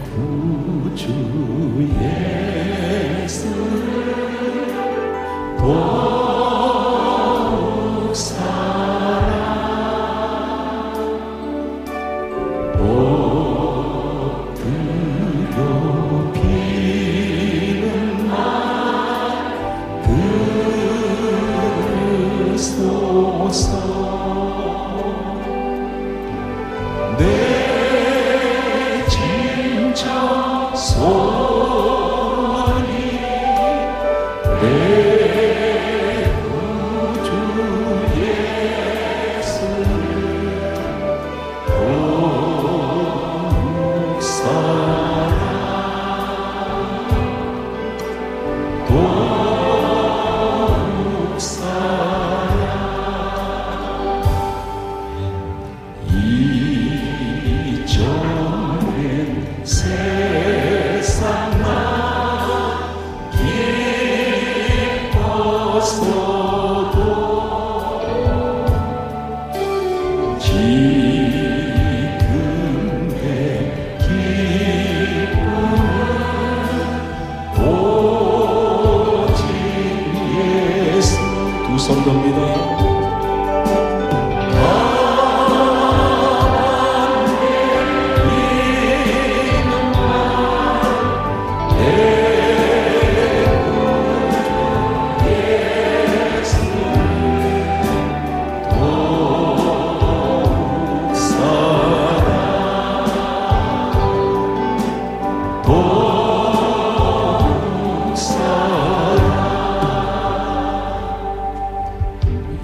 구주 예수 더욱 사랑 엎드려 비는 날 들으소서. 내 진짜 소원이 내 구주 예수를 더욱 사랑 더욱 사랑 이전엔 세상만 기뻤어도 지금의 기쁨은 오직 예수. 두 손 듭니다.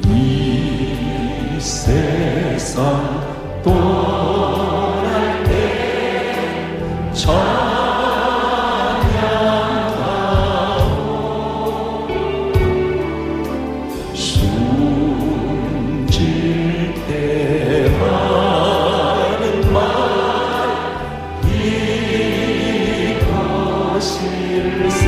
이 세상 떠날 때 찬양하고 숨질 때 하는 말 이것일세.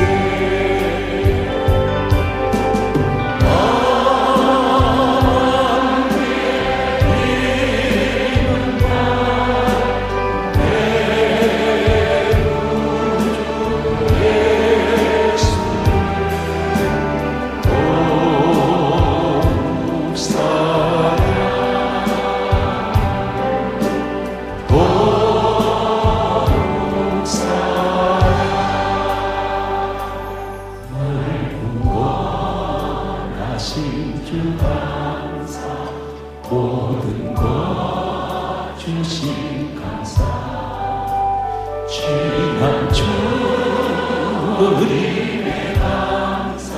주 감사 모든 것 주신 감사 귀한 주님의 감사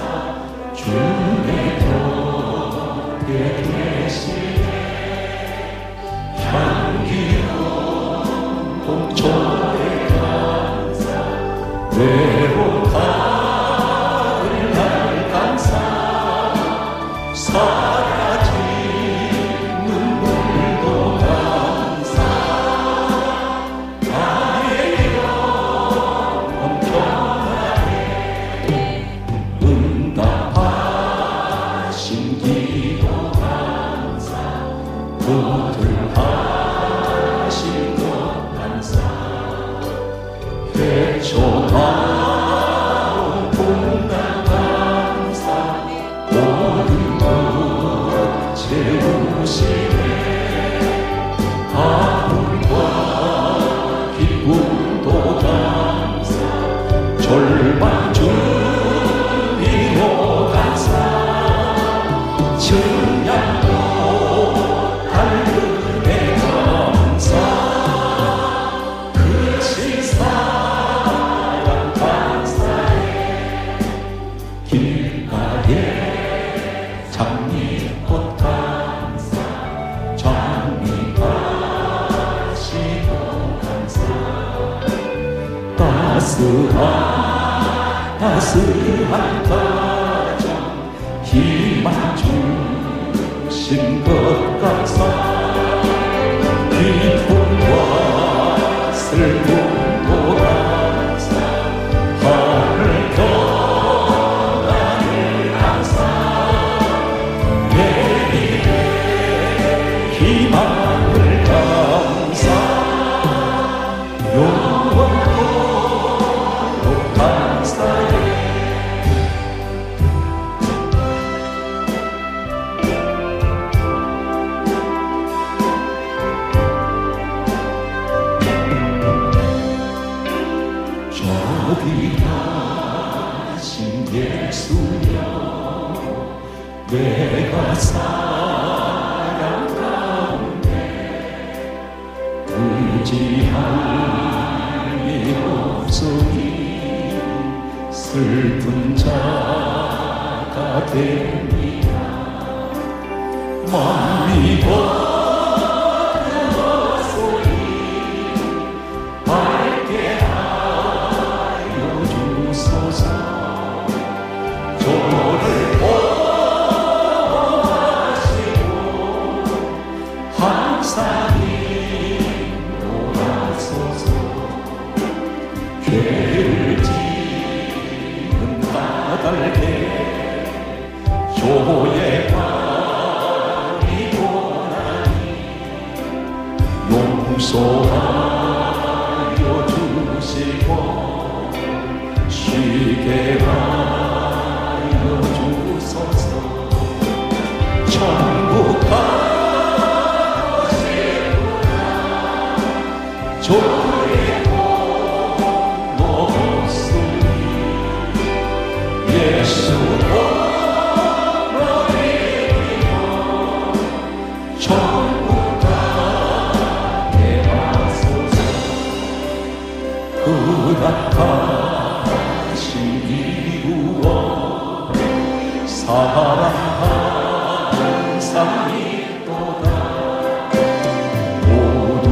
주의 곁에 계시네 향기로운 공초의 감사 외로운 가을 날 감사 사라진 눈물도 감사 나의 영혼 평안에 응답하신 기도 감사 도들하신 것 감사 헤쳐나온 풍랑 감사 모든 채우시네 아픔과 기쁨도 감사 절망 중이고 감사 증량도 달름의 감사 크신 사랑 감사해 길가에 장미꽃 감사 장미가 시고 감사 따스한 가정 희망 주신 것 감사 기쁨과 슬픔도 감사 하늘 평안을 감사 내일의 희망을 감사 예수여 내가 사랑 가운데 의지할 일 없으니 슬픈 자가 됩니다. 마음이 어려서니 밝게 하여 주소서. 저를 보호하시고 항상 인도하소서. 죄를 지은 까닭에 조의 발이 고나니 용서하여 주시고 쉬게 하여 주소서. 천국 가고 싶구나. 주의 복 없으니 예수 복으로 드리고 천국 가게 하소서. 허락하신 이루어 사랑 항상 있도다. 모두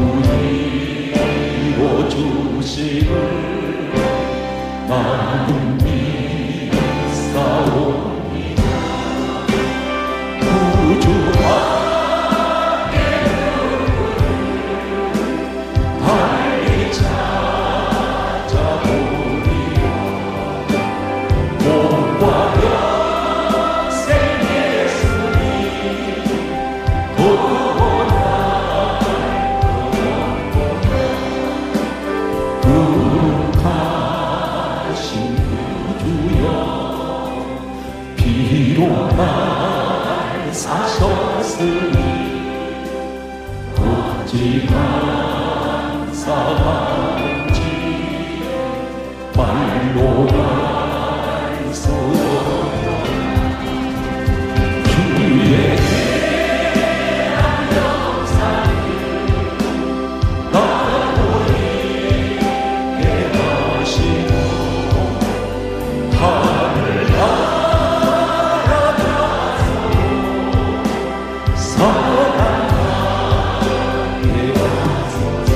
이루어주시길 나는 믿사옵니다. 구주하게 달리 찾아보리라. 몸과 영생 예수님 구원할 거룩하신 구주여 비록 날 사셨으니 어찌 감사한지 말로 할 수 없다. 주의 대한 영상을 나로 있게 하시고 하늘 날아가서 사랑하게 하소서.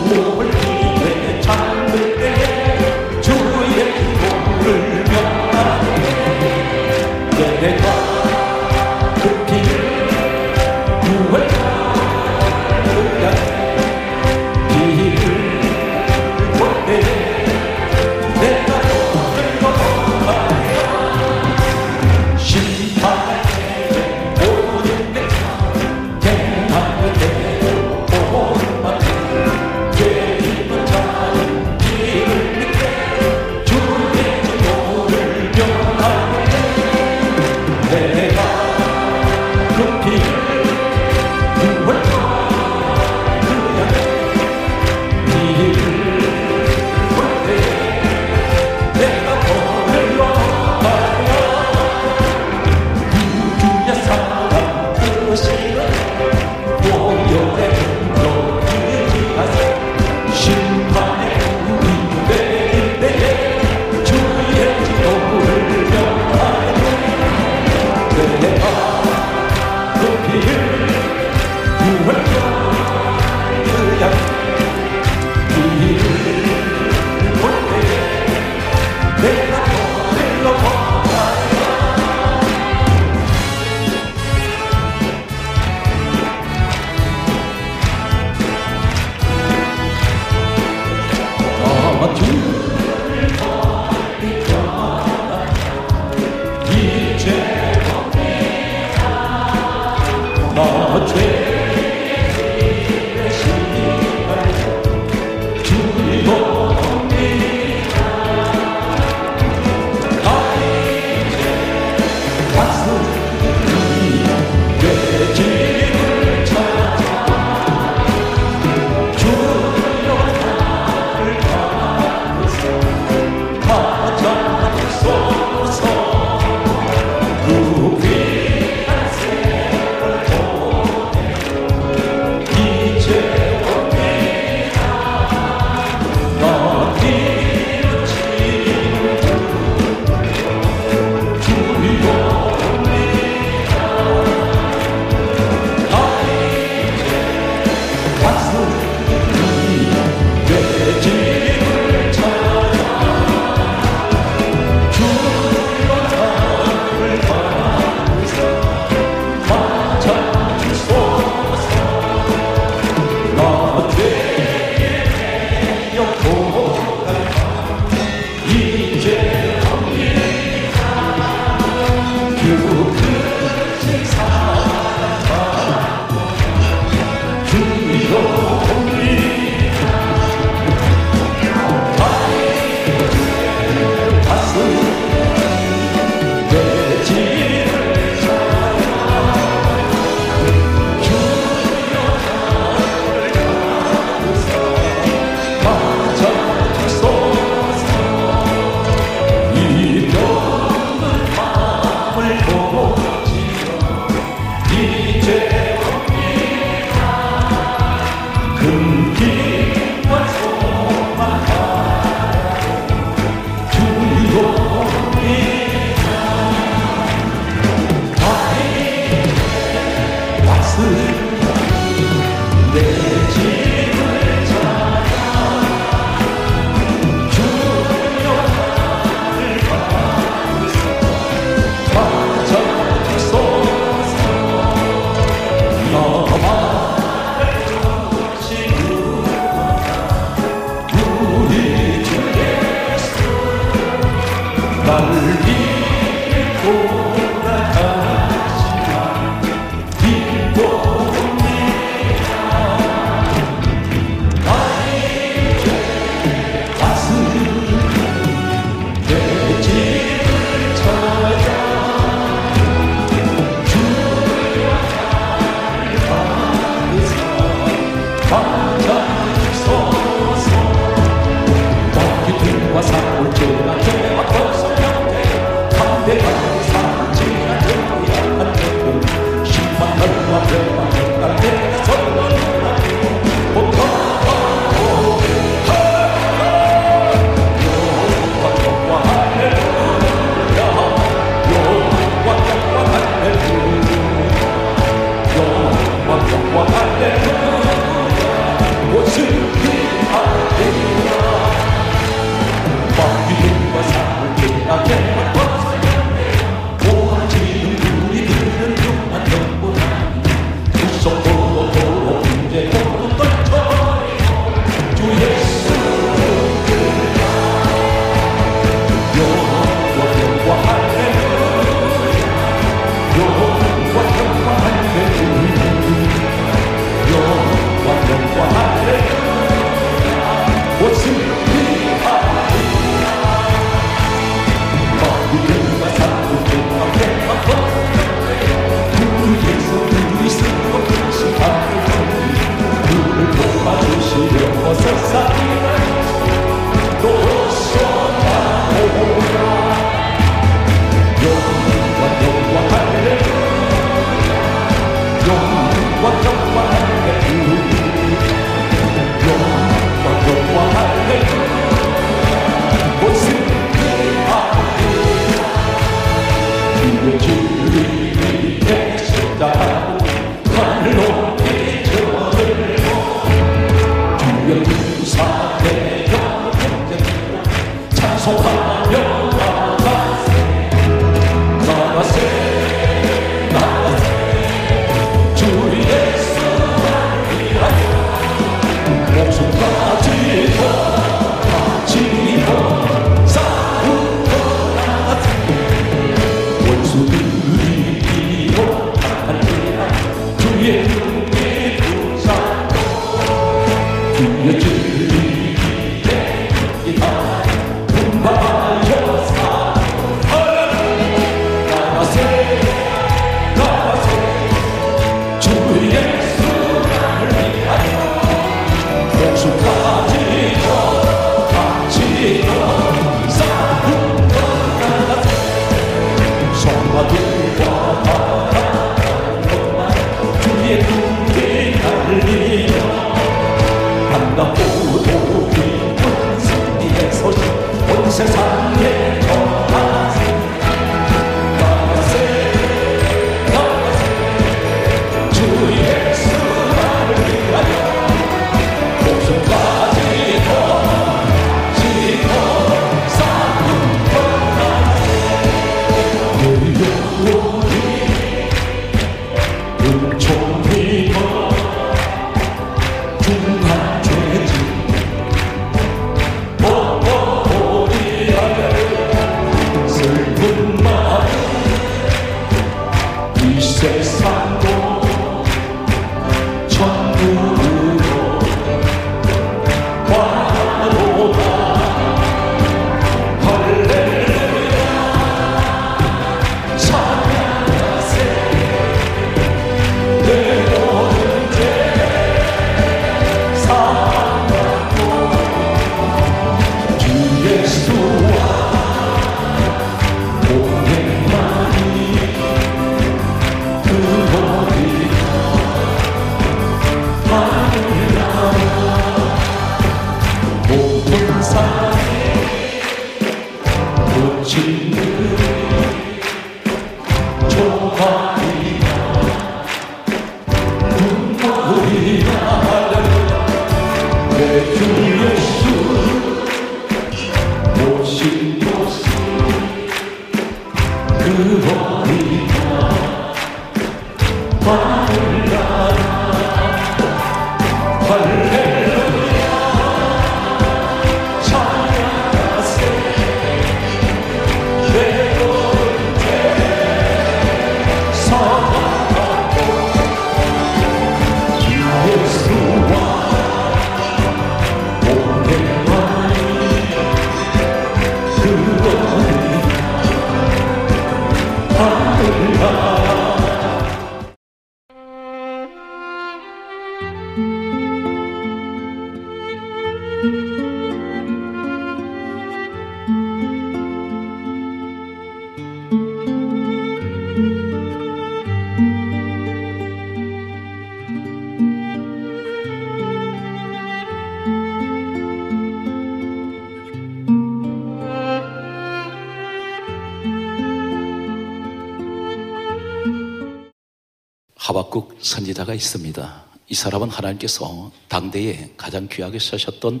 하박국 선지자가 있습니다. 이 사람은 하나님께서 당대에 가장 귀하게 쓰셨던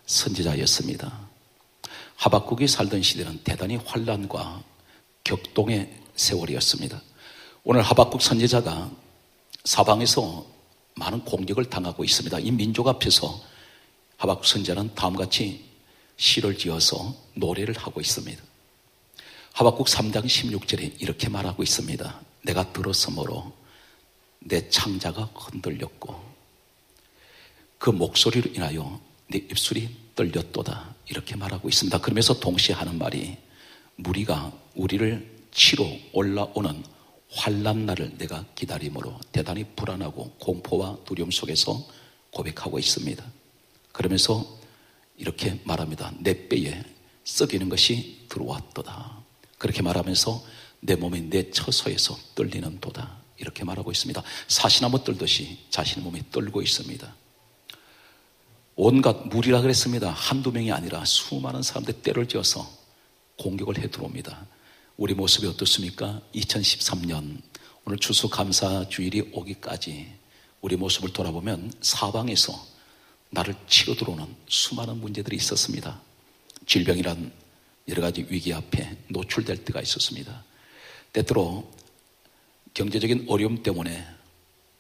선지자였습니다. 하박국이 살던 시대는 대단히 환란과 격동의 세월이었습니다. 오늘 하박국 선지자가 사방에서 많은 공격을 당하고 있습니다. 이 민족 앞에서 하박국 선지자는 다음같이 시를 지어서 노래를 하고 있습니다. 하박국 3장 16절에 이렇게 말하고 있습니다. 내가 들었으므로 내 창자가 흔들렸고 그 목소리로 인하여 내 입술이 떨렸도다, 이렇게 말하고 있습니다. 그러면서 동시에 하는 말이 무리가 우리를 치러 올라오는 환난 날을 내가 기다림으로 대단히 불안하고 공포와 두려움 속에서 고백하고 있습니다. 그러면서 이렇게 말합니다. 내 뼈에 썩이는 것이 들어왔도다. 그렇게 말하면서 내 몸이 내 처소에서 떨리는 도다, 이렇게 말하고 있습니다. 사시나무 떨듯이 자신의 몸이 떨고 있습니다. 온갖 무리라 그랬습니다. 한두 명이 아니라 수많은 사람들 떼를 지어서 공격을 해 들어옵니다. 우리 모습이 어떻습니까? 2013년 오늘 추수감사 주일이 오기까지 우리 모습을 돌아보면 사방에서 나를 치러 들어오는 수많은 문제들이 있었습니다. 질병이란 여러 가지 위기 앞에 노출될 때가 있었습니다. 때때로 경제적인 어려움 때문에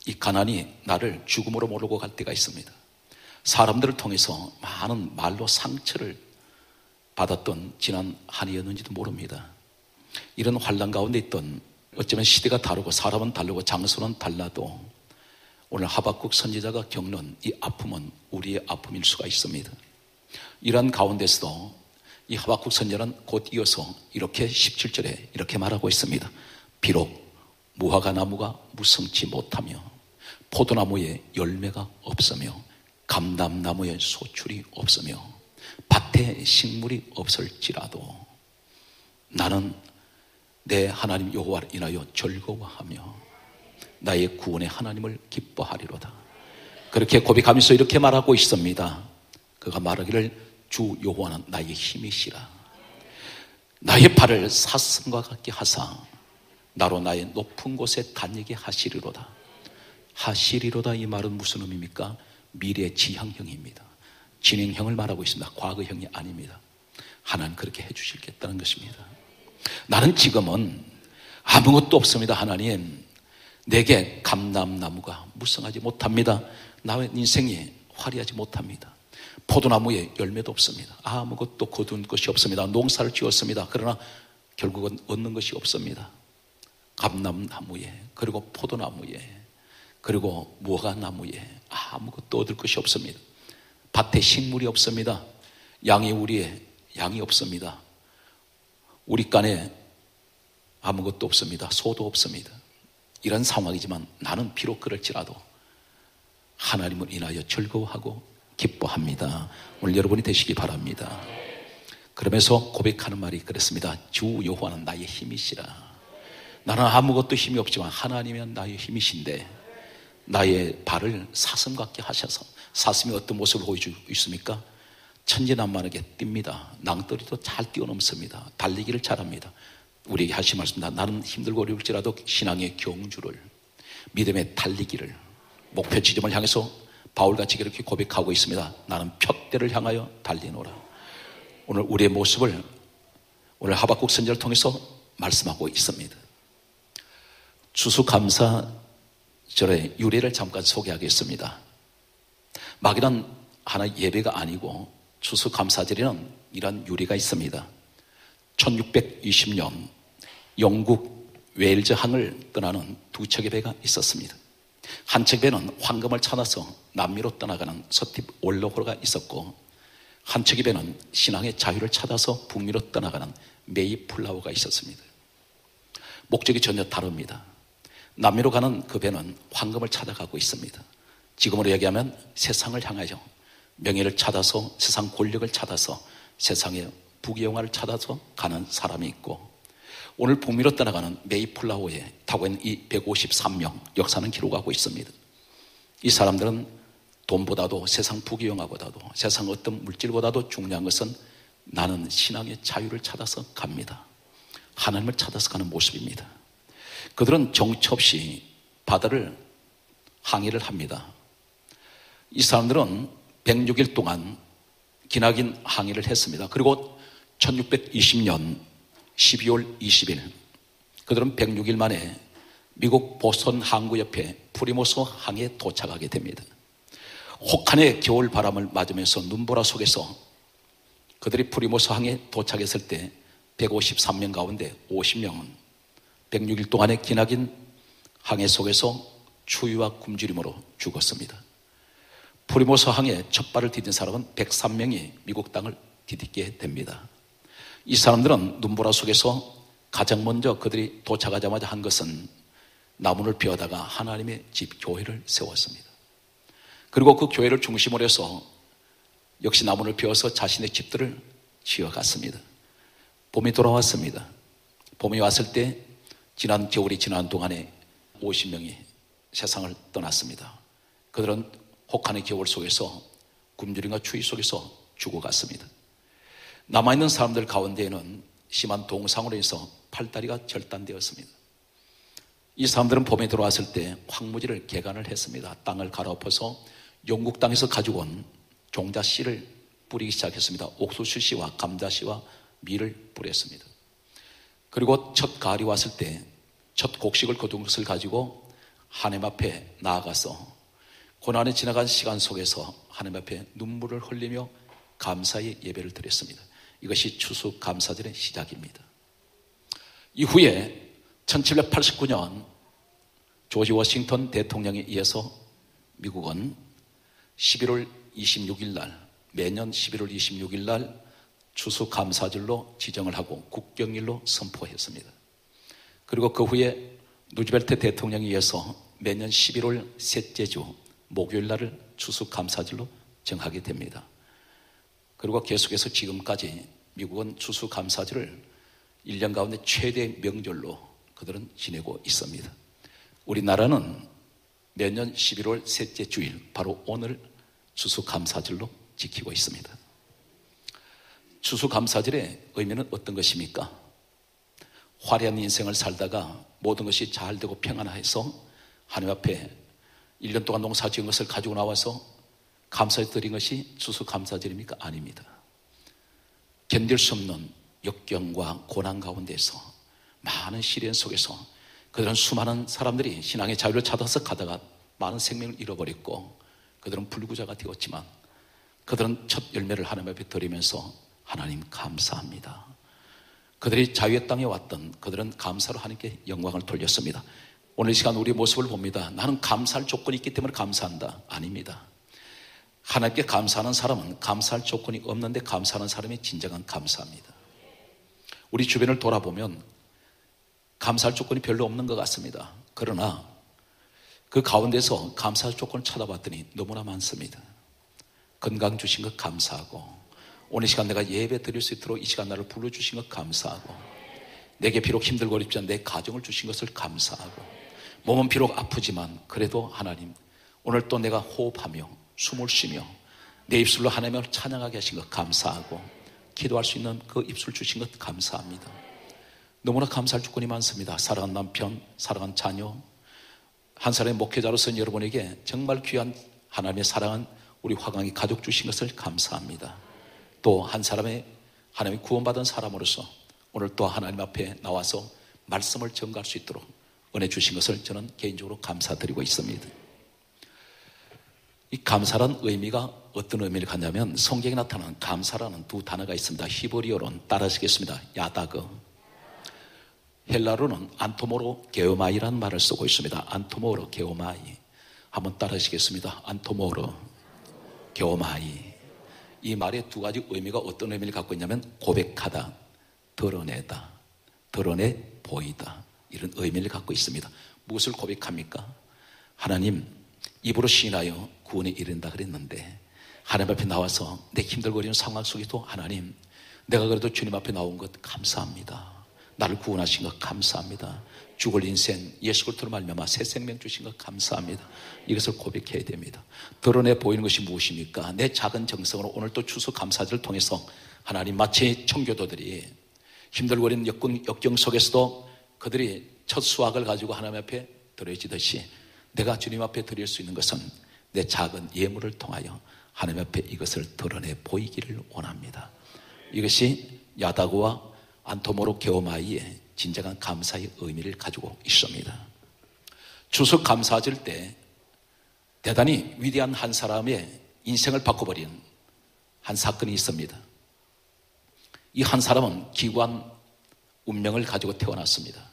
이 가난이 나를 죽음으로 몰고 갈 때가 있습니다. 사람들을 통해서 많은 말로 상처를 받았던 지난 한 해였는지도 모릅니다. 이런 환난 가운데 있던, 어쩌면 시대가 다르고 사람은 다르고 장소는 달라도 오늘 하박국 선지자가 겪는 이 아픔은 우리의 아픔일 수가 있습니다. 이러한 가운데서도 이 하박국 선지자는 곧 이어서 이렇게 17절에 이렇게 말하고 있습니다. 비록 무화과 나무가 무성치 못하며 포도나무에 열매가 없으며 감람나무에 소출이 없으며 밭에 식물이 없을지라도 나는 내 하나님 여호와를 인하여 즐거워하며 나의 구원의 하나님을 기뻐하리로다. 그렇게 고백하면서 이렇게 말하고 있습니다. 그가 말하기를 주 여호와는 나의 힘이시라. 나의 발을 사슴과 같게 하사 나로 나의 높은 곳에 다니게 하시리로다. 하시리로다, 이 말은 무슨 의미입니까? 미래 지향형입니다. 진행형을 말하고 있습니다. 과거형이 아닙니다. 하나님 그렇게 해주시겠다는 것입니다. 나는 지금은 아무것도 없습니다. 하나님, 내게 감람나무가 무성하지 못합니다. 나의 인생이 화려하지 못합니다. 포도나무에 열매도 없습니다. 아무것도 거둔 것이 없습니다. 농사를 지었습니다. 그러나 결국은 얻는 것이 없습니다. 감람나무에, 그리고 포도나무에, 그리고 무화과나무에 아무것도 얻을 것이 없습니다. 밭에 식물이 없습니다. 우리의 양이 없습니다. 우리 간에 아무것도 없습니다. 소도 없습니다. 이런 상황이지만 나는 비록 그럴지라도 하나님을 인하여 즐거워하고 기뻐합니다. 오늘 여러분이 되시기 바랍니다. 그러면서 고백하는 말이 그랬습니다. 주 여호와는 나의 힘이시라. 나는 아무것도 힘이 없지만 하나님은 나의 힘이신데 나의 발을 사슴 같게 하셔서, 사슴이 어떤 모습을 보여주고 있습니까? 천진난만하게 뜁니다. 낭떠러지도 잘 뛰어넘습니다. 달리기를 잘합니다. 우리에게 하신 말씀입니다. 나는 힘들고 어려울지라도 신앙의 경주를, 믿음의 달리기를, 목표 지점을 향해서 바울같이 그렇게 고백하고 있습니다. 나는 푯대를 향하여 달리노라. 오늘 우리의 모습을 오늘 하박국 선지자를 통해서 말씀하고 있습니다. 추수감사절의 유래를 잠깐 소개하겠습니다. 막이란 하나의 예배가 아니고 추수감사절에는 이런 유래가 있습니다. 1620년 영국 웨일즈 항을 떠나는 두 척의 배가 있었습니다. 한 척의 배는 황금을 찾아서 남미로 떠나가는 서팁 올로호가 있었고, 한 척의 배는 신앙의 자유를 찾아서 북미로 떠나가는 메이플라워가 있었습니다. 목적이 전혀 다릅니다. 남미로 가는 그 배는 황금을 찾아가고 있습니다. 지금으로 얘기하면 세상을 향하여 명예를 찾아서, 세상 권력을 찾아서, 세상의 부귀영화를 찾아서 가는 사람이 있고, 오늘 북미로 떠나가는 메이플라워에 타고 있는 이 153명, 역사는 기록하고 있습니다. 이 사람들은 돈보다도, 세상 부귀영화보다도, 세상 어떤 물질보다도 중요한 것은 나는 신앙의 자유를 찾아서 갑니다. 하나님을 찾아서 가는 모습입니다. 그들은 정처 없이 바다를 항해를 합니다. 이 사람들은 106일 동안 기나긴 항해를 했습니다. 그리고 1620년 12월 20일 그들은 106일 만에 미국 보스턴 항구 옆에 프리모스 항에 도착하게 됩니다. 혹한의 겨울 바람을 맞으면서 눈보라 속에서 그들이 프리모스 항에 도착했을 때 153명 가운데 50명은 106일 동안의 기나긴 항해 속에서 추위와 굶주림으로 죽었습니다. 프리모스 항에 첫 발을 디딘 사람은 103명이 미국 땅을 디딛게 됩니다. 이 사람들은 눈보라 속에서 가장 먼저 그들이 도착하자마자 한 것은 나무를 베어다가 하나님의 집 교회를 세웠습니다. 그리고 그 교회를 중심으로 해서 역시 나무를 베어서 자신의 집들을 지어갔습니다. 봄이 돌아왔습니다. 봄이 왔을 때 지난 겨울이 지난 동안에 50명이 세상을 떠났습니다. 그들은 혹한의 겨울 속에서 굶주림과 추위 속에서 죽어갔습니다. 남아있는 사람들 가운데에는 심한 동상으로 해서 팔다리가 절단되었습니다. 이 사람들은 봄에 들어왔을 때 황무지를 개간을 했습니다. 땅을 갈아엎어서 영국 땅에서 가지고 온 종자씨를 뿌리기 시작했습니다. 옥수수씨와 감자씨와 밀을 뿌렸습니다. 그리고 첫 가을이 왔을 때 첫 곡식을 거둔 것을 가지고 하나님 앞에 나아가서 고난에 지나간 시간 속에서 하나님 앞에 눈물을 흘리며 감사의 예배를 드렸습니다. 이것이 추수감사절의 시작입니다. 이후에 1789년 조지 워싱턴 대통령에 의해서 미국은 11월 26일 날, 매년 11월 26일 날 추수감사절로 지정을 하고 국경일로 선포했습니다. 그리고 그 후에 루즈벨트 대통령에 의해서 매년 11월 셋째 주 목요일 날을 추수감사절로 정하게 됩니다. 그리고 계속해서 지금까지 미국은 추수감사절을 1년 가운데 최대 명절로 그들은 지내고 있습니다. 우리나라는 매년 11월 셋째 주일, 바로 오늘 추수감사절로 지키고 있습니다. 추수감사절의 의미는 어떤 것입니까? 화려한 인생을 살다가 모든 것이 잘 되고 평안해서 하나님 앞에 1년 동안 농사 지은 것을 가지고 나와서 감사해 드린 것이 추수감사절입니까? 아닙니다. 견딜 수 없는 역경과 고난 가운데서 많은 시련 속에서 그들은 수많은 사람들이 신앙의 자유를 찾아서 가다가 많은 생명을 잃어버렸고 그들은 불구자가 되었지만 그들은 첫 열매를 하나님 앞에 드리면서 하나님 감사합니다. 그들이 자유의 땅에 왔던 그들은 감사로 하나님께 영광을 돌렸습니다. 오늘 이 시간 우리의 모습을 봅니다. 나는 감사할 조건이 있기 때문에 감사한다. 아닙니다. 하나님께 감사하는 사람은 감사할 조건이 없는데 감사하는 사람이 진정한 감사합니다. 우리 주변을 돌아보면 감사할 조건이 별로 없는 것 같습니다. 그러나 그 가운데서 감사할 조건을 찾아봤더니 너무나 많습니다. 건강 주신 것 감사하고, 오늘 시간 내가 예배 드릴 수 있도록 이 시간 나를 불러주신 것 감사하고, 내게 비록 힘들고 어렵지만 내 가정을 주신 것을 감사하고, 몸은 비록 아프지만 그래도 하나님 오늘 또 내가 호흡하며 숨을 쉬며 내 입술로 하나님을 찬양하게 하신 것 감사하고 기도할 수 있는 그 입술 주신 것 감사합니다. 너무나 감사할 주권이 많습니다. 사랑하는 남편, 사랑하는 자녀, 한 사람의 목회자로서는 여러분에게 정말 귀한 하나님의 사랑한 우리 화강이 가족 주신 것을 감사합니다. 또 한 사람의 하나님이 구원받은 사람으로서 오늘 또 하나님 앞에 나와서 말씀을 전가할 수 있도록 은혜 주신 것을 저는 개인적으로 감사드리고 있습니다. 이 감사란 의미가 어떤 의미를 갖냐면 성경에 나타나는 감사라는 두 단어가 있습니다. 히브리어로는 따라하시겠습니다. 야다그, 헬라로는 안토모로 게오마이라는 말을 쓰고 있습니다. 안토모로 게오마이. 한번 따라하시겠습니다. 안토모로 게오마이. 이 말의 두 가지 의미가 어떤 의미를 갖고 있냐면 고백하다, 드러내다, 드러내 보이다, 이런 의미를 갖고 있습니다. 무엇을 고백합니까? 하나님, 입으로 시인하여 구원에 이른다 그랬는데 하나님 앞에 나와서 내 힘들거리는 상황 속에도 하나님, 내가 그래도 주님 앞에 나온 것 감사합니다. 나를 구원하신 것 감사합니다. 죽을 인생 예수 그리스도로 말미암아 새 생명 주신 것 감사합니다. 이것을 고백해야 됩니다. 드러내 보이는 것이 무엇입니까? 내 작은 정성으로 오늘 또 추수 감사절을 통해서 하나님, 마치 청교도들이 힘들거리는 역경 속에서도 그들이 첫 수확을 가지고 하나님 앞에 드려지듯이 내가 주님 앞에 드릴 수 있는 것은 내 작은 예물을 통하여 하나님 앞에 이것을 드러내 보이기를 원합니다. 이것이 야다고와 안토모로 게오마이의 진정한 감사의 의미를 가지고 있습니다. 추석 감사절 때 대단히 위대한 한 사람의 인생을 바꿔버린 한 사건이 있습니다. 이 한 사람은 기구한 운명을 가지고 태어났습니다.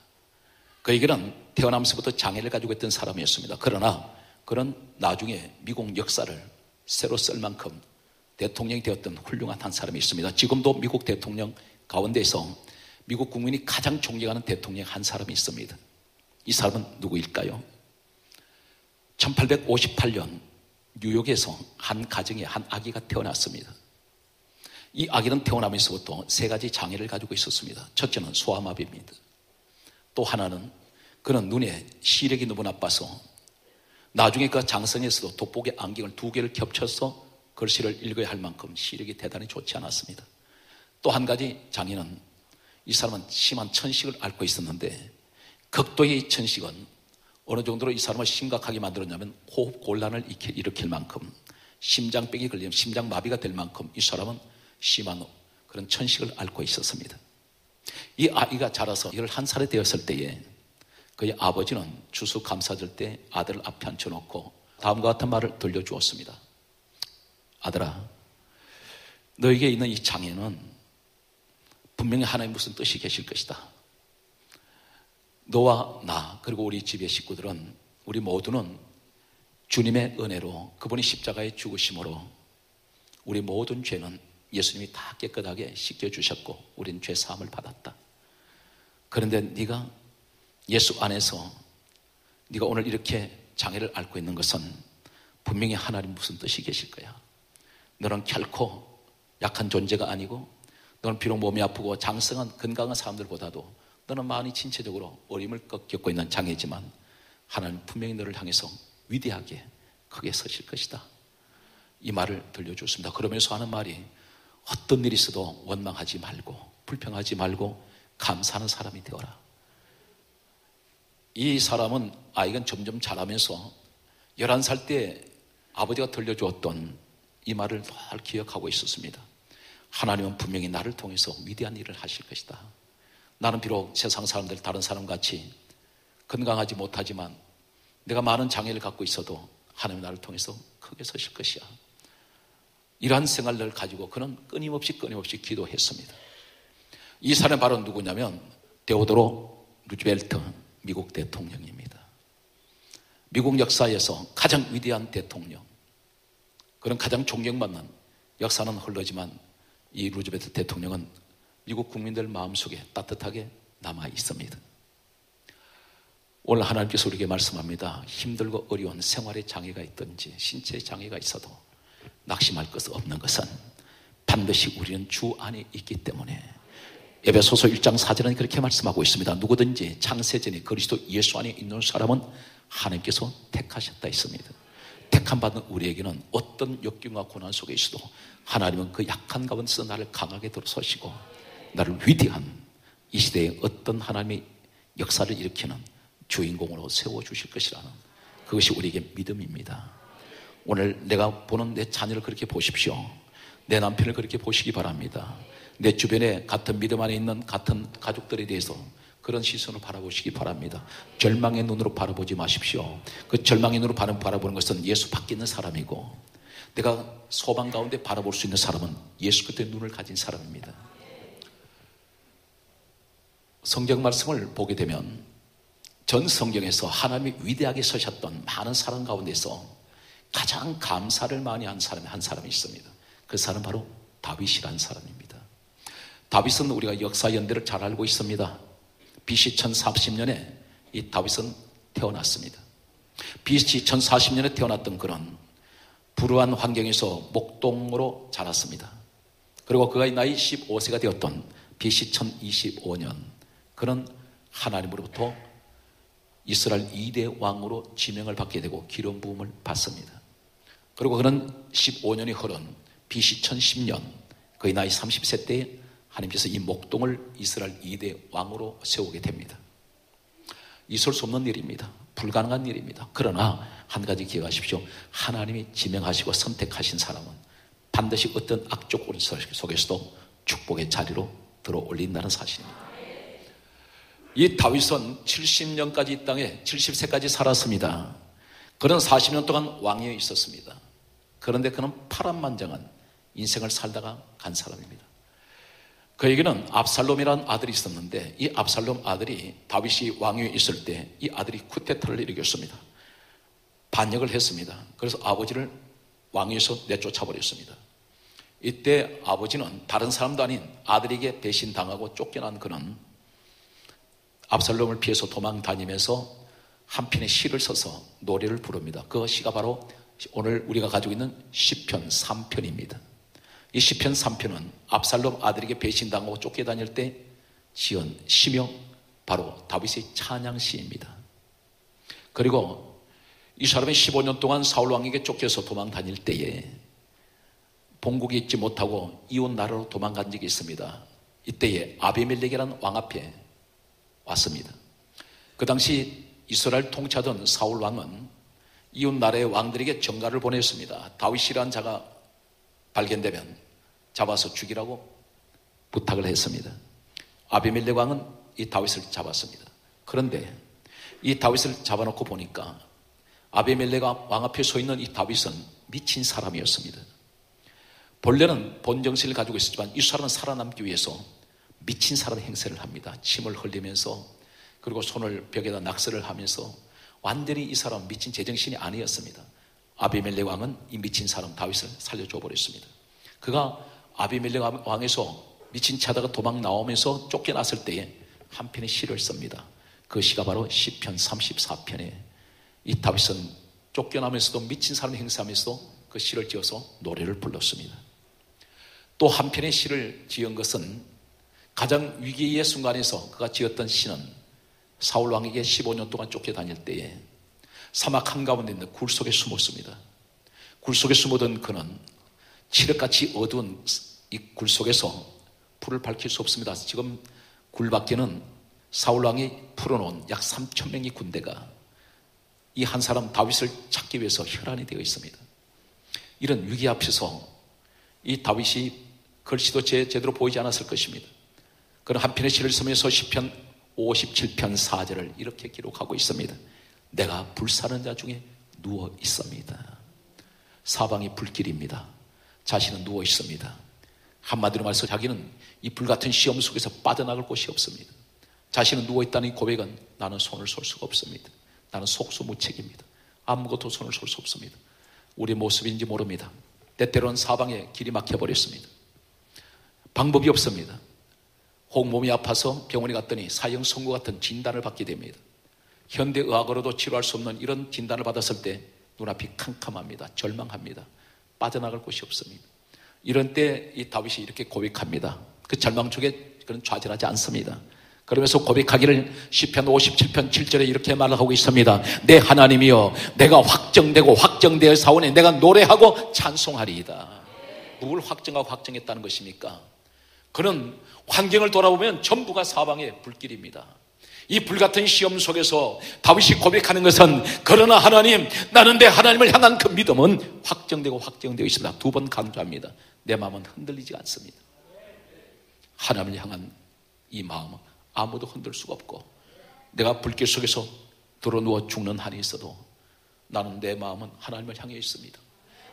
그에게는 태어나면서부터 장애를 가지고 있던 사람이었습니다. 그러나 그는 나중에 미국 역사를 새로 쓸 만큼 대통령이 되었던 훌륭한 한 사람이 있습니다. 지금도 미국 대통령 가운데서 미국 국민이 가장 존경하는 대통령 한 사람이 있습니다. 이 사람은 누구일까요? 1858년 뉴욕에서 한 가정에 한 아기가 태어났습니다. 이 아기는 태어나면서부터 세 가지 장애를 가지고 있었습니다. 첫째는 소아마비입니다. 또 하나는 그는 눈에 시력이 너무 나빠서 나중에 그 장성에서도 돋보기 안경을 2개를 겹쳐서 글씨를 읽어야 할 만큼 시력이 대단히 좋지 않았습니다. 또 한 가지 장애는 이 사람은 심한 천식을 앓고 있었는데 극도의 천식은 어느 정도로 이 사람을 심각하게 만들었냐면 호흡 곤란을 일으킬 만큼, 심장병이 걸리면 심장마비가 될 만큼 이 사람은 심한 그런 천식을 앓고 있었습니다. 이 아이가 자라서 11살이 되었을 때에 그의 아버지는 추수감사절 때 아들을 앞에 앉혀놓고 다음과 같은 말을 들려주었습니다. 아들아, 너에게 있는 이 장애는 분명히 하나님 무슨 뜻이 계실 것이다. 너와 나 그리고 우리 집의 식구들은, 우리 모두는 주님의 은혜로 그분이 십자가에 죽으심으로 우리 모든 죄는 예수님이 다 깨끗하게 씻겨주셨고 우리는 죄 사함을 받았다. 그런데 네가 예수 안에서 네가 오늘 이렇게 장애를 앓고 있는 것은 분명히 하나님 무슨 뜻이 계실 거야. 너는 결코 약한 존재가 아니고, 너는 비록 몸이 아프고 장성한 건강한 사람들보다도 너는 많이 신체적으로 어려움을 겪고 있는 장애지만 하나님 분명히 너를 향해서 위대하게 크게 서실 것이다. 이 말을 들려줬습니다. 그러면서 하는 말이, 어떤 일이 있어도 원망하지 말고 불평하지 말고 감사하는 사람이 되어라. 이 사람은 아이가 점점 자라면서 11살 때 아버지가 들려주었던 이 말을 늘 기억하고 있었습니다. 하나님은 분명히 나를 통해서 위대한 일을 하실 것이다. 나는 비록 세상 사람들 다른 사람같이 건강하지 못하지만 내가 많은 장애를 갖고 있어도 하나님은 나를 통해서 크게 서실 것이야. 이러한 생활을 가지고 그는 끊임없이 기도했습니다. 이 사람이 바로 누구냐면 데오도로 루즈벨트 미국 대통령입니다. 미국 역사에서 가장 위대한 대통령, 그는 가장 존경받는, 역사는 흐르지만 이 루즈벨트 대통령은 미국 국민들 마음속에 따뜻하게 남아 있습니다. 오늘 하나님께서 우리에게 말씀합니다. 힘들고 어려운 생활의 장애가 있든지 신체의 장애가 있어도 낙심할 것 없는 것은 반드시 우리는 주 안에 있기 때문에, 에베소서 1장 4절은 그렇게 말씀하고 있습니다. 누구든지 창세전에 그리스도 예수 안에 있는 사람은 하나님께서 택하셨다 했습니다. 택함받은 우리에게는 어떤 역경과 고난 속에 있어도 하나님은 그 약한 가운데서 나를 강하게 들어서시고 나를 위대한 이 시대에 어떤 하나님의 역사를 일으키는 주인공으로 세워주실 것이라는 그것이 우리에게 믿음입니다. 오늘 내가 보는 내 자녀를 그렇게 보십시오. 내 남편을 그렇게 보시기 바랍니다. 내 주변에 같은 믿음 안에 있는 같은 가족들에 대해서 그런 시선으로 바라보시기 바랍니다. 절망의 눈으로 바라보지 마십시오. 그 절망의 눈으로 바라보는 것은 예수 밖에 있는 사람이고, 내가 소망 가운데 바라볼 수 있는 사람은 예수 그리스도의 눈을 가진 사람입니다. 성경 말씀을 보게 되면 전 성경에서 하나님이 위대하게 서셨던 많은 사람 가운데서 가장 감사를 많이 한 사람이 한 사람이 있습니다. 그 사람은 바로 다윗이라는 사람입니다. 다윗은 우리가 역사 연대를 잘 알고 있습니다. BC 1040년에 이 다윗은 태어났습니다. BC 1040년에 태어났던 그런 불우한 환경에서 목동으로 자랐습니다. 그리고 그가 나이 15세가 되었던 BC 1025년 그는 하나님으로부터 이스라엘 2대 왕으로 지명을 받게 되고 기름 부음을 받습니다. 그리고 그는 15년이 흐른 BC 1010년 그의 나이 30세 때에 하나님께서 이 목동을 이스라엘 2대 왕으로 세우게 됩니다. 있을 수 없는 일입니다. 불가능한 일입니다. 그러나 한 가지 기억하십시오. 하나님이 지명하시고 선택하신 사람은 반드시 어떤 악적 고리 속에서도 축복의 자리로 들어 올린다는 사실입니다. 이 다윗은 70년까지 이 땅에 70세까지 살았습니다. 그는 40년 동안 왕위에 있었습니다. 그런데 그는 파란만장한 인생을 살다가 간 사람입니다. 그에게는 압살롬이라는 아들이 있었는데 이 압살롬 아들이 다윗이 왕위에 있을 때 이 아들이 쿠데타를 일으켰습니다. 반역을 했습니다. 그래서 아버지를 왕위에서 내쫓아버렸습니다. 이때 아버지는 다른 사람도 아닌 아들에게 배신당하고 쫓겨난 그는 압살롬을 피해서 도망 다니면서 한 편의 시를 써서 노래를 부릅니다. 그 시가 바로 오늘 우리가 가지고 있는 시편 3편입니다. 이 시편 3편은 압살롬 아들에게 배신당하고 쫓겨다닐 때 지은 시며 바로 다윗의 찬양시입니다. 그리고 이 사람이 15년 동안 사울 왕에게 쫓겨서 도망 다닐 때에 본국에 있지 못하고 이웃 나라로 도망간 적이 있습니다. 이때에 아비멜렉이라는 왕 앞에 왔습니다. 그 당시 이스라엘 통치하던 사울 왕은 이웃 나라의 왕들에게 전가를 보냈습니다. 다윗이라는 자가 발견되면 잡아서 죽이라고 부탁을 했습니다. 아비멜렉 왕은 이 다윗을 잡았습니다. 그런데 이 다윗을 잡아놓고 보니까 아비멜렉 왕 앞에 서 있는 이 다윗은 미친 사람이었습니다. 본래는 본정신을 가지고 있었지만 이 사람은 살아남기 위해서 미친 사람 행세를 합니다. 침을 흘리면서 그리고 손을 벽에다 낙서를 하면서 완전히 이 사람은 미친 제정신이 아니었습니다. 아비멜렉 왕은 이 미친 사람 다윗을 살려줘 버렸습니다. 그가 아비멜렉 왕에서 미친 차다가 도망 나오면서 쫓겨났을 때에 한 편의 시를 씁니다. 그 시가 바로 시편 34편에 이 다윗은 쫓겨나면서도 미친 사람 행세하면서 그 시를 지어서 노래를 불렀습니다. 또 한 편의 시를 지은 것은 가장 위기의 순간에서 그가 지었던 시는 사울 왕에게 15년 동안 쫓겨다닐 때에 사막 한가운데 있는 굴 속에 숨었습니다. 굴 속에 숨어든 그는 칠흑같이 어두운 이 굴 속에서 불을 밝힐 수 없습니다. 지금 굴 밖에는 사울 왕이 풀어놓은 약 3,000명의 군대가 이 한 사람 다윗을 찾기 위해서 혈안이 되어 있습니다. 이런 위기 앞에서 이 다윗이 글씨도 제대로 보이지 않았을 것입니다. 그런 한 편의 시를 쓰면서 시편 57편 4절을 이렇게 기록하고 있습니다. 내가 불사는 자 중에 누워 있습니다. 사방이 불길입니다. 자신은 누워 있습니다. 한마디로 말해서 자기는 이 불같은 시험 속에서 빠져나갈 곳이 없습니다. 자신은 누워 있다는 이 고백은 나는 손을 쏠 수가 없습니다. 나는 속수무책입니다. 아무것도 손을 쏠 수 없습니다. 우리의 모습인지 모릅니다. 때때로는 사방에 길이 막혀버렸습니다. 방법이 없습니다. 혹 몸이 아파서 병원에 갔더니 사형 선고 같은 진단을 받게 됩니다. 현대의학으로도 치료할 수 없는 이런 진단을 받았을 때 눈앞이 캄캄합니다. 절망합니다. 빠져나갈 곳이 없습니다. 이런 때 이 다윗이 이렇게 고백합니다. 그 절망 속에 그는 좌절하지 않습니다. 그러면서 고백하기를 시편 57편 7절에 이렇게 말하고 있습니다. 내 하나님이여, 내가 확정되고 확정되어 사오니 내가 노래하고 찬송하리이다. 뭘 확정하고 확정했다는 것입니까? 그는 환경을 돌아보면 전부가 사방의 불길입니다. 이 불같은 시험 속에서 다윗이 고백하는 것은 그러나 하나님, 나는 내 하나님을 향한 그 믿음은 확정되고 확정되어 있습니다. 두 번 강조합니다. 내 마음은 흔들리지 않습니다. 하나님을 향한 이 마음은 아무도 흔들 수가 없고, 내가 불길 속에서 드러누워 죽는 한이 있어도 나는 내 마음은 하나님을 향해 있습니다.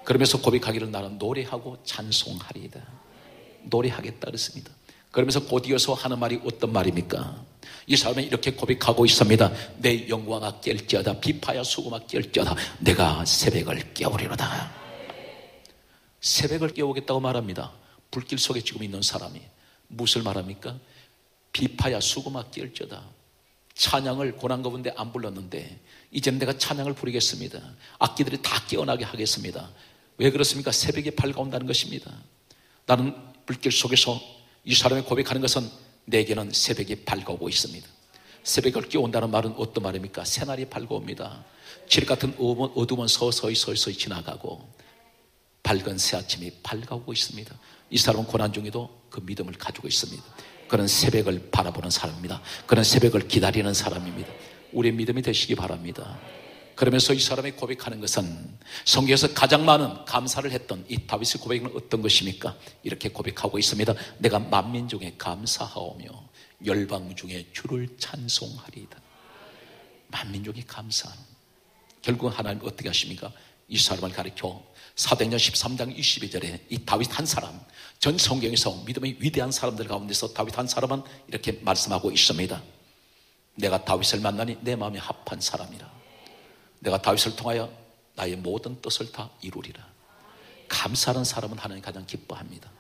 그러면서 고백하기를 나는 노래하고 찬송하리이다. 노래하겠다 그랬습니다. 그러면서 곧 이어서 하는 말이 어떤 말입니까? 이 사람은 이렇게 고백하고 있습니다. 내 영광아 깰지어다, 비파야 수고마 깰지어다, 내가 새벽을 깨우리로다. 새벽을 깨우겠다고 말합니다. 불길 속에 지금 있는 사람이 무엇을 말합니까? 비파야 수고마 깰지어다. 찬양을 고난 가운데 안 불렀는데 이제는 내가 찬양을 부르겠습니다. 악기들이 다 깨어나게 하겠습니다. 왜 그렇습니까? 새벽에 밝아온다는 것입니다. 나는 불길 속에서 이 사람이 고백하는 것은 내게는 새벽이 밝아오고 있습니다. 새벽을 깨운다는 말은 어떤 말입니까? 새날이 밝아옵니다. 칠흑 같은 어둠은 서서히 지나가고 밝은 새 아침이 밝아오고 있습니다. 이 사람은 고난 중에도 그 믿음을 가지고 있습니다. 그는 새벽을 바라보는 사람입니다. 그는 새벽을 기다리는 사람입니다. 우리의 믿음이 되시기 바랍니다. 그러면서 이 사람이 고백하는 것은 성경에서 가장 많은 감사를 했던 이 다윗의 고백은 어떤 것입니까? 이렇게 고백하고 있습니다. 내가 만민 중에 감사하오며 열방 중에 주를 찬송하리이다. 만민 중에 감사하는, 결국 하나님 어떻게 하십니까? 이 사람을 가리켜 사도행전 13장 22절에 이 다윗 한 사람, 전 성경에서 믿음의 위대한 사람들 가운데서 다윗 한 사람은 이렇게 말씀하고 있습니다. 내가 다윗을 만나니 내 마음에 합한 사람이라. 내가 다윗을 통하여 나의 모든 뜻을 다 이루리라. 감사하는 사람은 하나님 가장 기뻐합니다.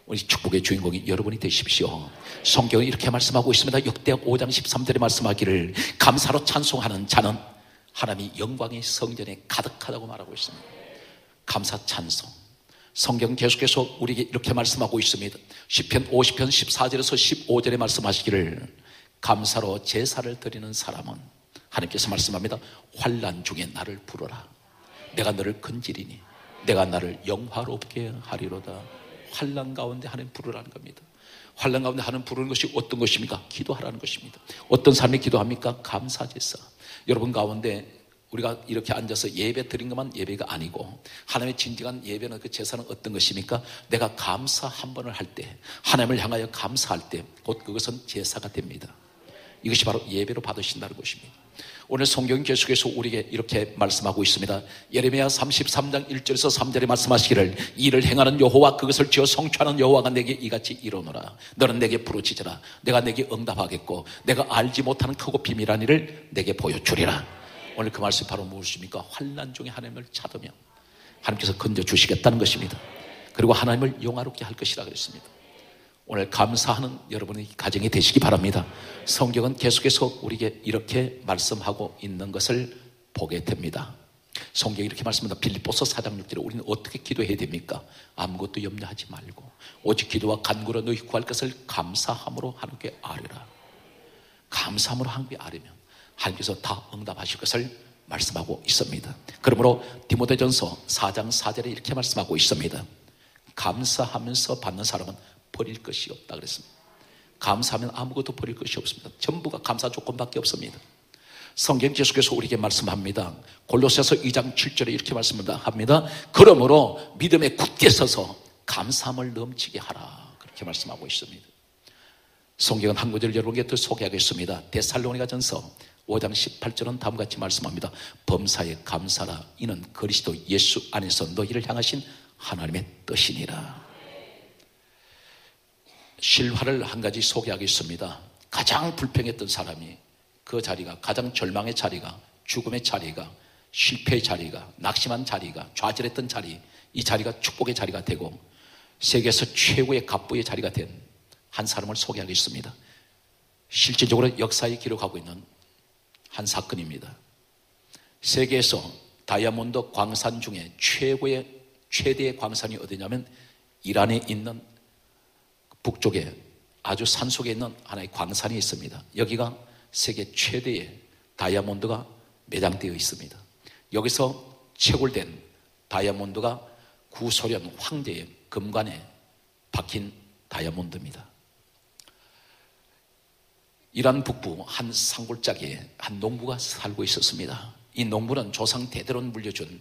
우리 축복의 주인공이 여러분이 되십시오. 성경은 이렇게 말씀하고 있습니다. 역대하 5장 13절에 말씀하기를 감사로 찬송하는 자는 하나님이 영광의 성전에 가득하다고 말하고 있습니다. 감사 찬송. 성경 계속해서 우리에게 이렇게 말씀하고 있습니다. 시편 50편 14절에서 15절에 말씀하시기를 감사로 제사를 드리는 사람은, 하나님께서 말씀합니다. 환난 중에 나를 부르라. 내가 너를 건지리니 내가 나를 영화롭게 하리로다. 환난 가운데 하나님 부르라는 겁니다. 환난 가운데 하나님 부르는 것이 어떤 것입니까? 기도하라는 것입니다. 어떤 사람이 기도합니까? 감사제사. 여러분 가운데 우리가 이렇게 앉아서 예배 드린 것만 예배가 아니고 하나님의 진정한 예배는, 그 제사는 어떤 것입니까? 내가 감사 한 번을 할 때, 하나님을 향하여 감사할 때 곧 그것은 제사가 됩니다. 이것이 바로 예배로 받으신다는 것입니다. 오늘 성경 계속해서 우리에게 이렇게 말씀하고 있습니다. 예레미야 33장 1절에서 3절에 말씀하시기를 이를 행하는 여호와, 그것을 지어 성취하는 여호와가 내게 이같이 이르노라. 너는 내게 부르짖으라. 내가 내게 응답하겠고 내가 알지 못하는 크고 비밀한 일을 내게 보여주리라. 오늘 그 말씀이 바로 무엇입니까? 환난 중에 하나님을 찾으면 하나님께서 건져주시겠다는 것입니다. 그리고 하나님을 영화롭게 할 것이라 그랬습니다. 오늘 감사하는 여러분의 가정이 되시기 바랍니다. 성경은 계속해서 우리에게 이렇게 말씀하고 있는 것을 보게 됩니다. 성경이 이렇게 말씀합니다. 빌립보서 4장 6절에 우리는 어떻게 기도해야 됩니까? 아무것도 염려하지 말고 오직 기도와 간구로 너희 구할 것을 감사함으로 하나님께 아뢰라. 감사함으로 하나님께 아뢰면 하나님께서 다 응답하실 것을 말씀하고 있습니다. 그러므로 디모데전서 4장 4절에 이렇게 말씀하고 있습니다. 감사하면서 받는 사람은 버릴 것이 없다 그랬습니다. 감사하면 아무것도 버릴 것이 없습니다. 전부가 감사 조건밖에 없습니다. 성경 계속해서 우리에게 말씀합니다. 골로새서 2장 7절에 이렇게 말씀합니다. 그러므로 믿음에 굳게 서서 감사함을 넘치게 하라. 그렇게 말씀하고 있습니다. 성경은 한 구절 여러분께 더 소개하겠습니다. 데살로니가전서 5장 18절은 다음과 같이 말씀합니다. 범사에 감사라. 이는 그리스도 예수 안에서 너희를 향하신 하나님의 뜻이니라. 실화를 한 가지 소개하겠습니다. 가장 불평했던 사람이, 그 자리가, 가장 절망의 자리가, 죽음의 자리가, 실패의 자리가, 낙심한 자리가, 좌절했던 자리, 이 자리가 축복의 자리가 되고 세계에서 최고의 갑부의 자리가 된 한 사람을 소개하겠습니다. 실질적으로 역사에 기록하고 있는 한 사건입니다. 세계에서 다이아몬드 광산 중에 최대의 광산이 어디냐면 이란에 있는 북쪽에 아주 산속에 있는 하나의 광산이 있습니다. 여기가 세계 최대의 다이아몬드가 매장되어 있습니다. 여기서 채굴된 다이아몬드가 구소련 황제의 금관에 박힌 다이아몬드입니다. 이란 북부 한 산골짜기에 한 농부가 살고 있었습니다. 이 농부는 조상 대대로 물려준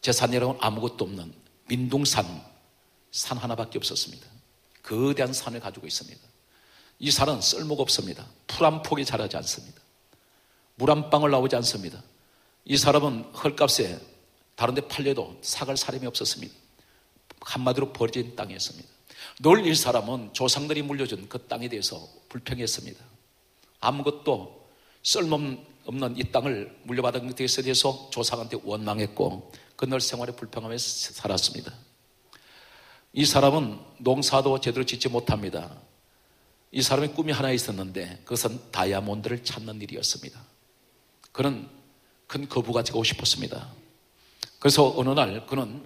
재산이라고는 아무것도 없는 민둥산, 산 하나밖에 없었습니다. 거대한 산을 가지고 있습니다. 이 산은 쓸모가 없습니다. 풀 한 폭이 자라지 않습니다. 물 한 방울 나오지 않습니다. 이 사람은 헐값에 다른 데 팔려도 사갈 사람이 없었습니다. 한마디로 버려진 땅이었습니다. 늘 이 사람은 조상들이 물려준 그 땅에 대해서 불평했습니다. 아무것도 쓸모없는 이 땅을 물려받은 것에 대해서 조상한테 원망했고 그 늘 생활에 불평하면서 살았습니다. 이 사람은 농사도 제대로 짓지 못합니다. 이 사람의 꿈이 하나 있었는데 그것은 다이아몬드를 찾는 일이었습니다. 그는 큰 거부가 되고 싶었습니다. 그래서 어느 날 그는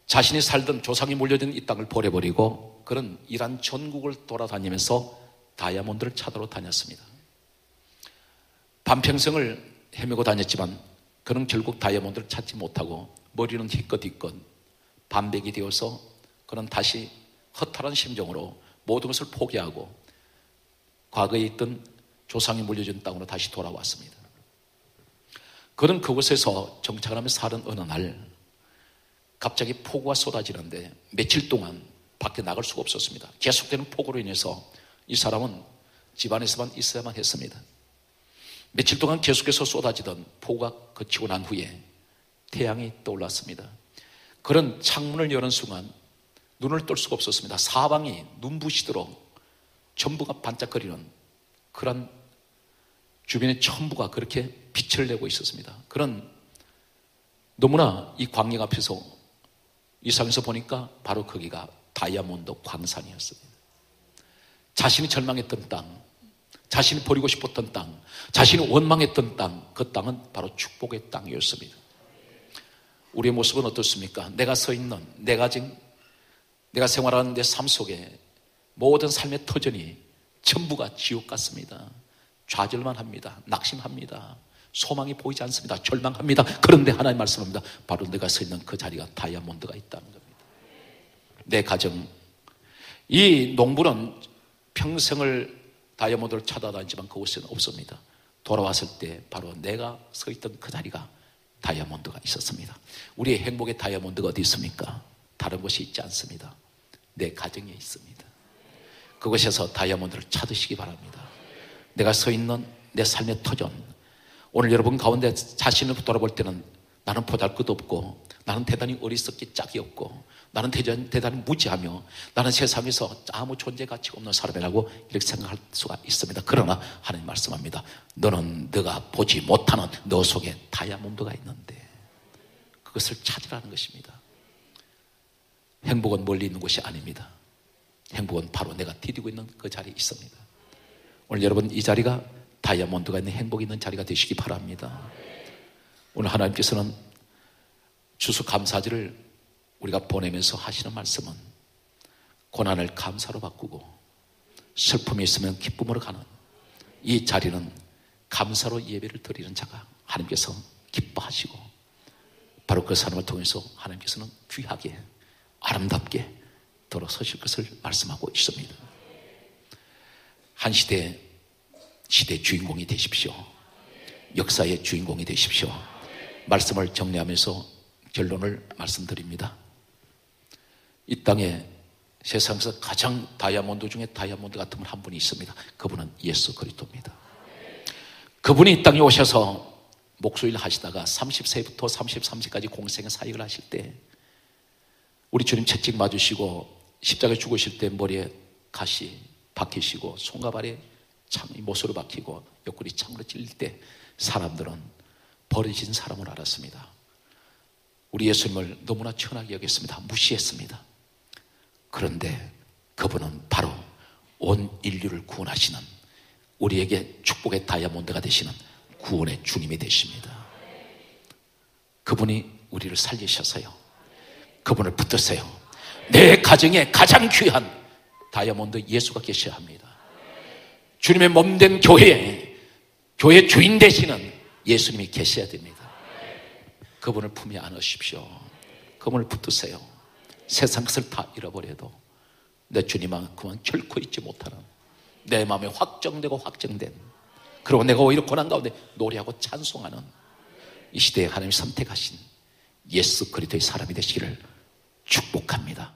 자신이 살던 조상이 물려준 이 땅을 버려버리고 그는 이란 전국을 돌아다니면서 다이아몬드를 찾으러 다녔습니다. 반평생을 헤매고 다녔지만 그는 결국 다이아몬드를 찾지 못하고 머리는 희끗희끗 반백이 되어서 그는 다시 허탈한 심정으로 모든 것을 포기하고 과거에 있던 조상이 물려준 땅으로 다시 돌아왔습니다. 그는 그곳에서 정착을 하며 사는 어느 날 갑자기 폭우가 쏟아지는데 며칠 동안 밖에 나갈 수가 없었습니다. 계속되는 폭우로 인해서 이 사람은 집안에서만 있어야만 했습니다. 며칠 동안 계속해서 쏟아지던 폭우가 그치고 난 후에 태양이 떠올랐습니다. 그는 창문을 여는 순간 눈을 뜰 수가 없었습니다. 사방이 눈부시도록 전부가 반짝거리는 그런 주변의 전부가 그렇게 빛을 내고 있었습니다. 그는 너무나 이 광경 앞에서 이상에서 보니까 바로 거기가 다이아몬드 광산이었습니다. 자신이 절망했던 땅, 자신이 버리고 싶었던 땅, 자신이 원망했던 땅, 그 땅은 바로 축복의 땅이었습니다. 우리의 모습은 어떻습니까? 내가 서 있는, 내가 생활하는 내 삶 속에 모든 삶의 터전이 전부가 지옥 같습니다. 좌절만 합니다. 낙심합니다. 소망이 보이지 않습니다. 절망합니다. 그런데 하나님 말씀합니다. 바로 내가 서 있는 그 자리가 다이아몬드가 있다는 겁니다. 내 가정, 이 농부는 평생을 다이아몬드를 찾아다니지만 그곳에는 없습니다. 돌아왔을 때 바로 내가 서 있던 그 자리가 다이아몬드가 있었습니다. 우리의 행복의 다이아몬드가 어디 있습니까? 다른 곳이 있지 않습니다. 내 가정에 있습니다. 그곳에서 다이아몬드를 찾으시기 바랍니다. 내가 서 있는 내 삶의 터전, 오늘 여러분 가운데 자신을 돌아볼 때는 나는 보잘것없고 나는 대단히 어리석기 짝이 없고 나는 대단히 무지하며 나는 세상에서 아무 존재 가치가 없는 사람이라고 이렇게 생각할 수가 있습니다. 그러나 하나님 말씀합니다. 너는 네가 보지 못하는 너 속에 다이아몬드가 있는데 그것을 찾으라는 것입니다. 행복은 멀리 있는 곳이 아닙니다. 행복은 바로 내가 디디고 있는 그 자리에 있습니다. 오늘 여러분 이 자리가 다이아몬드가 있는 행복이 있는 자리가 되시기 바랍니다. 오늘 하나님께서는 추수감사절을 우리가 보내면서 하시는 말씀은 고난을 감사로 바꾸고 슬픔이 있으면 기쁨으로 가는 이 자리는 감사로 예배를 드리는 자가 하나님께서 기뻐하시고 바로 그 사람을 통해서 하나님께서는 귀하게 아름답게 돌아서실 것을 말씀하고 있습니다. 한 시대의 주인공이 되십시오. 역사의 주인공이 되십시오. 말씀을 정리하면서 결론을 말씀드립니다. 이 땅에 세상에서 가장 다이아몬드 중에 다이아몬드 같은 분 한 분이 있습니다. 그분은 예수 그리스도입니다. 그분이 이 땅에 오셔서 목소리를 하시다가 30세부터 33세까지 공생의 사역을 하실 때 우리 주님 채찍 맞으시고 십자가에 죽으실 때 머리에 가시 박히시고 손가발에 창이 못으로 박히고 옆구리 창으로 찔릴 때 사람들은 버려진 사람을 알았습니다. 우리 예수님을 너무나 천하게 여겼습니다. 무시했습니다. 그런데 그분은 바로 온 인류를 구원하시는 우리에게 축복의 다이아몬드가 되시는 구원의 주님이 되십니다. 그분이 우리를 살리셔서요, 그분을 붙드세요. 내 가정에 가장 귀한 다이아몬드 예수가 계셔야 합니다. 주님의 몸된 교회 주인 되시는 예수님이 계셔야 됩니다. 그분을 품에 안으십시오. 그분을 붙드세요. 세상 것을 다 잃어버려도 내 주님만큼은 결코 잊지 못하는, 내 마음에 확정되고 확정된, 그리고 내가 오히려 고난 가운데 노래하고 찬송하는 이 시대에 하나님이 선택하신 예수 그리스도의 사람이 되시기를 축복합니다.